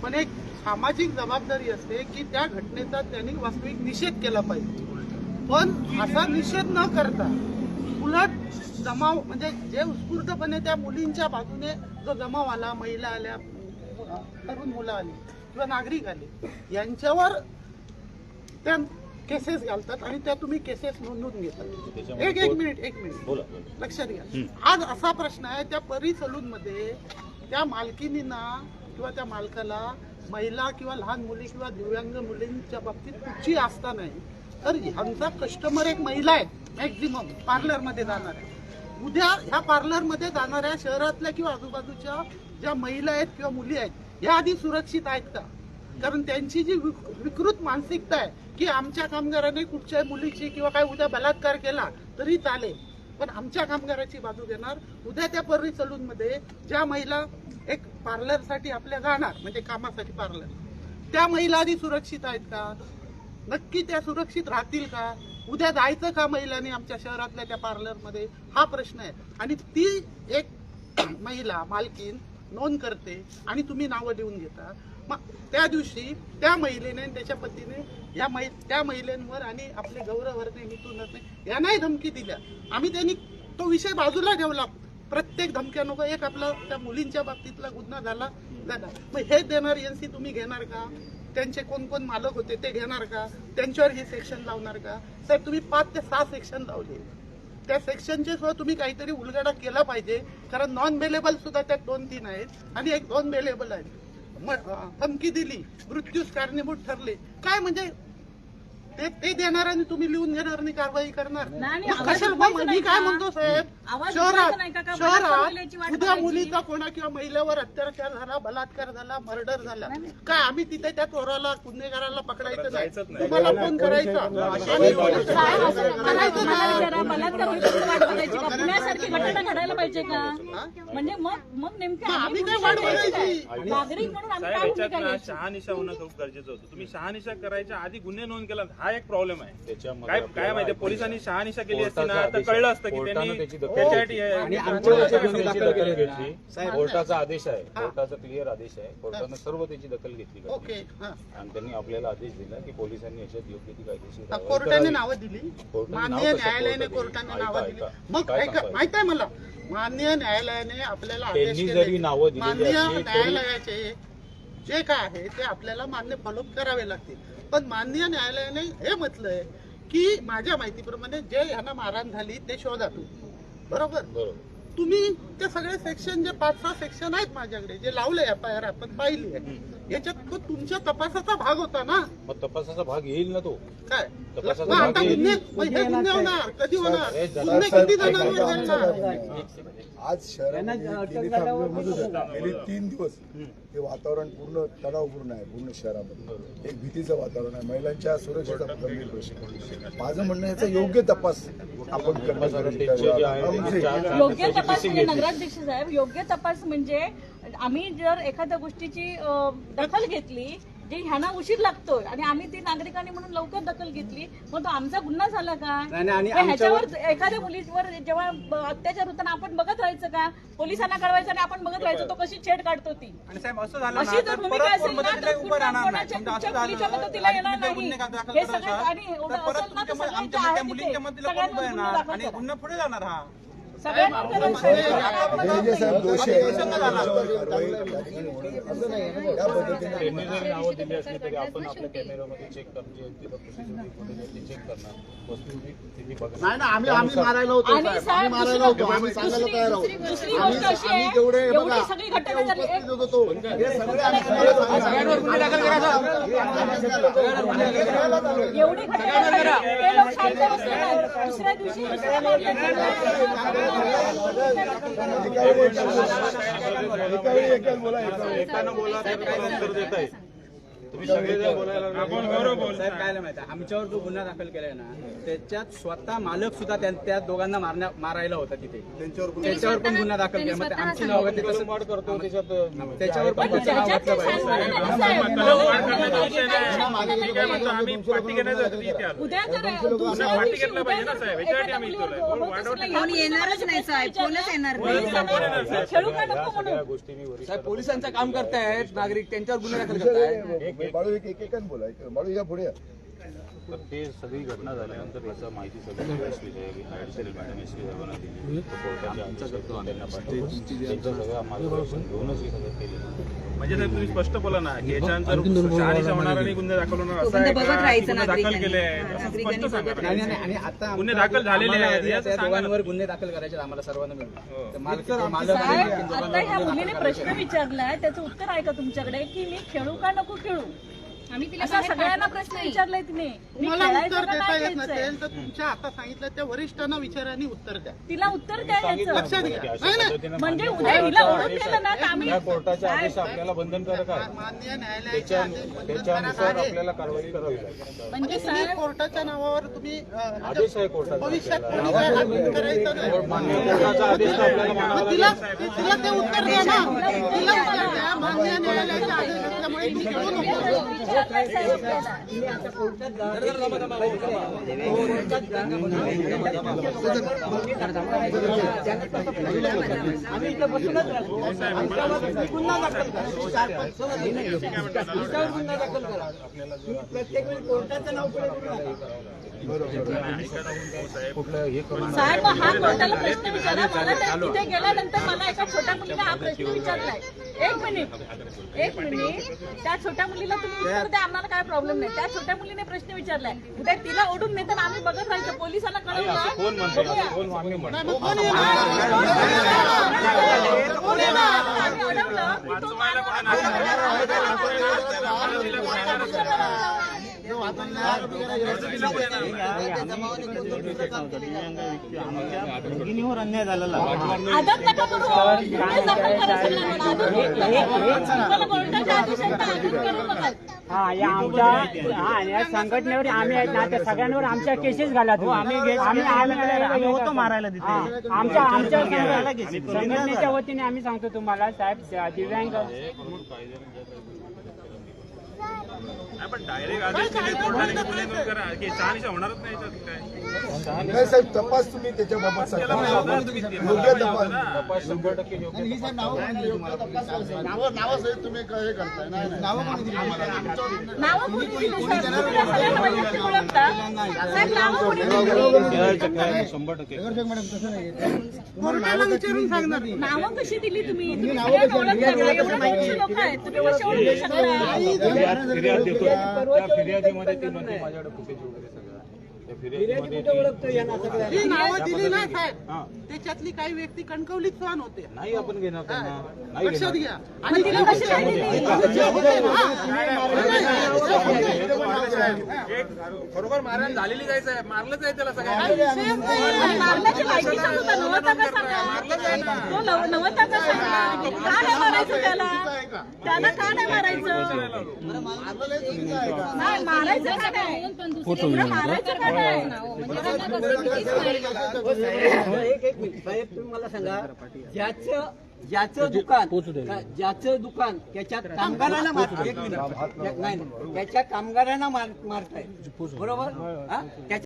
पण एक सामाजिक जबाबदारी असते की त्या घटनेचा त्यांनी वास्तविक निषेध केला पाहिजे. पण असा निषेध न करता उलट जमाव म्हणजे जे उत्स्फूर्तपणे त्या मुलींच्या बाजूने जो जमाव आला, महिला आल्या, तरुण मुलं आली किंवा नागरिक आले, यांच्यावर त्या केसेस घालतात आणि त्या तुम्ही केसेस नोंदवून घेतात. एक मिनिट लक्षात घ्या. आज असा प्रश्न आहे, त्या परी सलून मध्ये त्या मालकिनींना किंवा त्या मालकाला महिला किंवा लहान मुली किंवा दिव्यांग मुलींच्या बाबतीत कुठची आस्था नाही. तर आमचा कस्टमर एक महिला आहे, मॅक्झिमम पार्लरमध्ये जाणार आहे. उद्या ह्या पार्लरमध्ये जाणाऱ्या शहरातल्या किंवा आजूबाजूच्या ज्या महिला आहेत किंवा मुली आहेत, ह्या आधी सुरक्षित आहेत का? कारण त्यांची जी विकृत मानसिकता आहे की आमच्या कामगाराने कुठच्याही मुलीची किंवा काय उद्या बलात्कार केला तरी चालेल, पण आमच्या कामगाराची बाजू घेणार. उद्या त्या परी सलून मध्ये ज्या महिला एक पार्लरसाठी आपल्या जाणार, म्हणजे कामासाठी पार्लर, त्या महिला आधी सुरक्षित आहेत का? नक्की त्या सुरक्षित राहतील का? उद्या जायचं का महिलांनी आमच्या शहरातल्या त्या पार्लरमध्ये? हा प्रश्न आहे. आणि ती एक महिला मालकीन नोंद करते आणि तुम्ही नावं लिहून घेता. मग त्या दिवशी त्या महिलेने आणि त्याच्या पतीने त्या महिलांवर आणि आपले गौरववर्धने मिथून यांनाही धमकी दिल्या. आम्ही त्यांनी तो विषय बाजूला ठेवला. प्रत्येक धमक्या नको, एक आपला त्या मुलींच्या बाबतीतला गुन्हा झाला. मग हे देणार एनसी तुम्ही घेणार का? त्यांचे कोण कोण मालक होते ते घेणार का? त्यांच्यावर हे सेक्शन लावणार का? साहेब, तुम्ही 5 ते 6 सेक्शन लावले. त्या सेक्शनचे सुद्धा तुम्ही काहीतरी उलगडा केला पाहिजे. कारण नॉन बेलेबल सुद्धा त्यात 2-3 आहेत आणि एक 2 बेलेबल आहेत. धमकी दिली, मृत्यूस कारणीभूत ठरले, काय म्हणजे ते देणार आणि तुम्ही लिहून घेणार आणि कारवाई करणार? कशाला? मी काय म्हणतो साहेब, शहरात उद्या मुलीचा कोणा किंवा महिलेवर अत्याचार झाला, बलात्कार झाला, मर्डर झाला, काय आम्ही तिथे त्या चोराला गुन्हेगाराला पकडायचं नाही? तुम्हाला फोन करायचा पुण्यासारखी घटना घडायला पाहिजे का? म्हणजे मग नेमकं आम्ही काय वाट बघायची? नागरिक म्हणून आम्ही शहानिशा होणं खूप गरजेचं होतं. तुम्ही शहानिशा करायच्या आधी गुन्हे नोंद केला, हा एक प्रॉब्लेम आहे. काय माहिती, पोलिसांनी शहानिशा केली असती ना तर कळलं असतं की त्यांनी कोर्टाचा आदेश आहे, कोर्टाचा क्लिअर आदेश आहे. कोर्टाने सर्व त्याची दखल घेतली आणि त्यांनी आपल्याला आदेश दिला की पोलिसांनी याच्यात योग्य ती कायदेशीर कोर्टाने नावं दिली, माननीय न्यायालयाने कोर्टाने नावं दिली. मग माहित आहे मला, माननीय न्यायालयाने आपल्याला आदेश केले. माननीय न्यायालयाचे जे काय आहे ते आपल्याला मान्य फॉलोअप करावे लागतील. पण माननीय न्यायालयाने हे म्हटलंय की माझ्या माहितीप्रमाणे जे ह्यांना मारहाण झाली ते शोधा तुम्ही. बरोबर? तुम्ही ते सगळे सेक्शन, जे 5-6 सेक्शन आहेत माझ्याकडे, जे लावले FIR आपण पाहिली आहे, याच्यात तो तुमच्या तपासाचा भाग होता ना? मग तपासाचा भाग येईल ना तो. काय आता गुन्हे होणार? कधी होणार? गुन्हे किती जणांवर घडणार? आज शहरामध्ये गेली 3 दिवस हे वातावरण पूर्ण तणावपूर्ण आहे. पूर्ण शहरामध्ये एक भीतीचं वातावरण आहे. महिलांच्या सुरक्षेचा गंभीर प्रश्न. माझं म्हणणं याचा योग्य तपास आपण योग्य तपास म्हणजे नगराध्यक्ष साहेब, योग्य तपास म्हणजे आम्ही जर एखाद्या गोष्टीची दखल घेतली जे ह्यांना उशीर लागतोय आणि आम्ही ती नागरिकांनी म्हणून लवकर दखल घेतली, मग तो आमचा गुन्हा झाला का? ह्याच्यावर एखाद्या मुलीवर जेव्हा अत्याचार होताना आपण बघत राहायचं का? पोलिसांना कळवायचं आणि आपण बघत राहायचं तो कशी छेड काढतो ती. अशी जर भूमिका असेल ना तर मुलीच्या मदतीला येणार नाही. हे सगळं आणि असेल ना तर सगळ्यांच्या आहे गुन्हा पुढे जाणार. हा नावं दिली असली तरी आपण आपल्या कॅमेरामध्ये चेक चेक करणार वस्तू नाही ना. आम्ही मारायला होतो, आम्ही सांगायला तयार आहोत. आम्ही जेवढे सगळी घटना झाली एवढी घटना दुसऱ्या दिवशी एकानं बोला तर उत्तर देत आहे. आपण बरोबर बोलताय. साहेब काय माहिती आहे, आमच्यावर जो गुन्हा दाखल केलाय ना त्याच्यात स्वतः मालक सुद्धा त्या दोघांना मारायला होता तिथे, त्याच्यावर पण गुन्हा दाखल केला. मग आमची नाव वगैरे कसं करतो त्याच्यावर पण त्याचं नाव घातलं पाहिजे. वाढ करण्याचा विषय नाही. मी काय म्हणतो, आम्ही पाठी घेण्यासाठी इथे आलो. उद्या जर पुन्हा पाठी घेतला पाहिजे ना साहेब, याच्यासाठी आम्ही इथे आलोय. कोण येणारच नाही साहेब, कोणच येणार नाही. खेळू का नको म्हणून गोष्टी मी वरिष्ठ साहेब पोलिसांचं काम करतायत नागरिक, त्यांच्यावर गुन्हा दाखल करतायत. बाळू एक बोला बाळू या पुढे या. तर ते सगळी घटना झाल्यानंतर याचा माहिती सगळी एसपी साहेब ऍडिशनल मॅडम एसपी साहेबांना दिली. कोर्टाच्या आदेश त्यांना पाठवलं. त्यांचं सगळं मार्गदर्शन घेऊनच हे सगळं केलं. म्हणजे साहेब तुम्ही स्पष्ट बोला ना की याच्यानंतर शहानिशा होणार आणि गुन्हे दाखल होणार असं आहे बघत का? राहायचं गुन्हे दाखल नागरिकांनी. केले आहेत असं स्पष्ट सांगा ना. नाही, आणि आता गुन्हे दाखल झालेले आहेत याचं त्या सांगा ना. दोघांवर गुन्हे दाखल करायचे आम्हाला सर्वांना मिळून. तर मालक साहेब, आता ह्या मुलीने प्रश्न विचारलाय, त्याचं उत्तर आहे का तुमच्याकडे की मी खेळू का नको खेळू? आम्ही तिला असा सगळ्यांना प्रश्न विचारलाय तिने. मी तुम्हाला खेळायचं उत्तर का देता नाही येत द्यायचंय? नसेल तर तुमच्या आता सांगितलं त्या वरिष्ठांना विचारांनी उत्तर द्या. तिला उत्तर द्यायचं लक्षात घ्या. नाही, नाही. म्हणजे उद्या हिला ओढून दिलं ना तर आम्ही या कोर्टाचे आदेश आपल्याला बंधनकारक आहे. मान्य न्यायालयाचे आदेश बंधनकारक त्याच्यानुसार आहे. आपल्याला कारवाई करावी लागेल. म्हणजे तुम्ही कोर्टाच्या नावावर तुम्ही आदेश आहे कोर्टाचा भविष्यात आपल्याला. कोणी काय हात करायचं नाही. मान्य कोर्टाचा आदेश तर आपल्याला मानावा मग लागेल. तिला ते उत्तर द्या ना. तिला उत्तर द्या. मान्य न्यायालयाचे आदेश असल्यामुळे मी खेळू नको. विचारलंय साहेब आपल्याला. कुठलं हे करून साहेब हा कोर्टाला प्रश्न विचारला. मला तिथे गेल्यानंतर मला एका छोट्या मुलीने हा प्रश्न विचारलाय. एक मिनिट त्या छोट्या मुलीला तुम्ही उत्तर द्या, आम्हाला काय प्रॉब्लेम नाही. त्या छोट्या मुलीने प्रश्न विचारलाय. उद्या तिला ओढून नेताना आम्ही बघत राहायचं, पोलिसांना कळवलं. कोण म्हणते असं कोण मान्य म्हणते? आम्ही अडवलं की तो आदत नका करू. तुम्ही जपून करा सगळ्यांना. आदत तुम्हाला कोर्टाच्या आदेशांचा आदत करू नका. या संघटनेवर आम्ही आहेत ना त्या सगळ्यांवर आमच्या केसेस घालत आम्ही होतो मारायला तिथे आमच्या संघटनेच्या वतीने आम्ही सांगतो तुम्हाला साहेब दिव्यांग आपण डायरेक्ट आदेश दिले कोर्टाने की गुन्हे नोंद करा की शहानिशा होणारच नाही याच्यात काय. नाही साहेब तपास तुम्ही त्याच्याबाबत त्याला पण सांगा. लावणार तुम्ही ते. योग्य तपास. तपास 100% योग्य तपास. नावं कोणी दिली साहेब? तुम्ही सगळ्यांना वैयक्तिक ओळखता. साहेब नावं कोणी दिली? कोर्टाला विचारून सांगणार नाही. नावं कशी दिली तुम्ही? तुम्ही सगळ्यांना ओळखता का? एवढे माहिती लोक आहेत, तुम्ही कशी ओळखू शकता? फिर्याद देतो त्या फिर्यादीमध्ये ती म्हणते माझ्याकडे फुटेज वगैरे सगळं आहे. त्या फिर्यादीमध्ये ही नावं दिली ना साहेब, त्याच्यातली काही व्यक्ती कणकवलीत सहन होते. नाही आपण घेणार त्यांना नाही लक्षात घेणार. घ्या. आणि तिला कशी नाही दिली? एक खरोखर मारहाण झालेली जायचं आहे, मारलंच आहे त्याला सगळ्यांना. मारण्याची माहिती सांगू का? नव्हता का सांगा? तो नव्हता का सांगा? का नाही मारायचं त्याला? त्याला का नाही मारायचं? नाही मारायचं का नाही? एवढं मारायचं का नाही? साहेब तुम्ही मला सांगा ज्याचं दुकान त्याच्यात कामगारांना मारताय. एक मिनिट नाही त्याच्या कामगारांना मारताय बरोबर.